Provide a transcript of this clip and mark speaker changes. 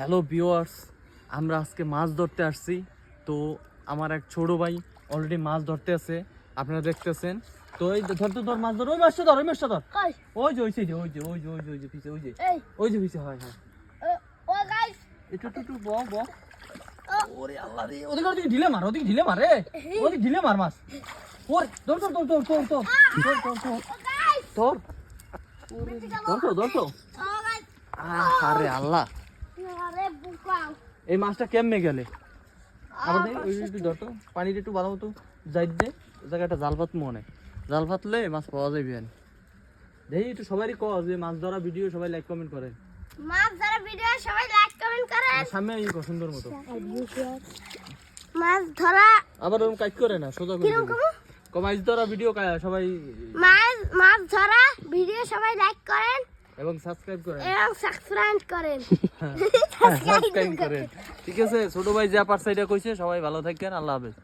Speaker 1: Hello viewers, আমরা আজকে মাছ ধরতে আসছি। তো আমার এক ছোট ভাই অলরেডি মাছ ধরতে আছে, আপনারা দেখতেছেন। তো এই ধর মাছ ধর, ওই মাছটা ধর, ওই মাছটা ধর। ওই যে পিছে, ওই যে পিছে, হয় হ্যাঁ। একটু ব ওরে আল্লাহ রে, ওদিকে ঢিলে মার, রে ওদিকে ঢিলে মার মাছ। ওরে ধর আরে আল্লাহ, এই মাছটা কেমনে গেলে আবার একটু ধর তো, পানিটা একটু ভালো মতো যাই দে, জায়গাটা জাল পাত মনে, জাল পাতলে মাছ পাওয়া যাবে। দেখি একটু সবারই কও যে মাছ ধরা ভিডিও সবাই লাইক কমেন্ট করেন, সামনে এই সুন্দর মতো
Speaker 2: মাছ ধরা
Speaker 1: আবার ওরকম কাজ করে না, সোজা করে মাছ ধরা ভিডিও সবাই
Speaker 2: মাছ ধরা ভিডিও সবাই লাইক করেন
Speaker 1: এবং সাবস্ক্রাইব করেন
Speaker 2: করেন।
Speaker 1: ঠিক আছে, ছোট ভাই যা পারছে এটা কইছে। সবাই ভালো থাকেন, আল্লাহ হাফেজ।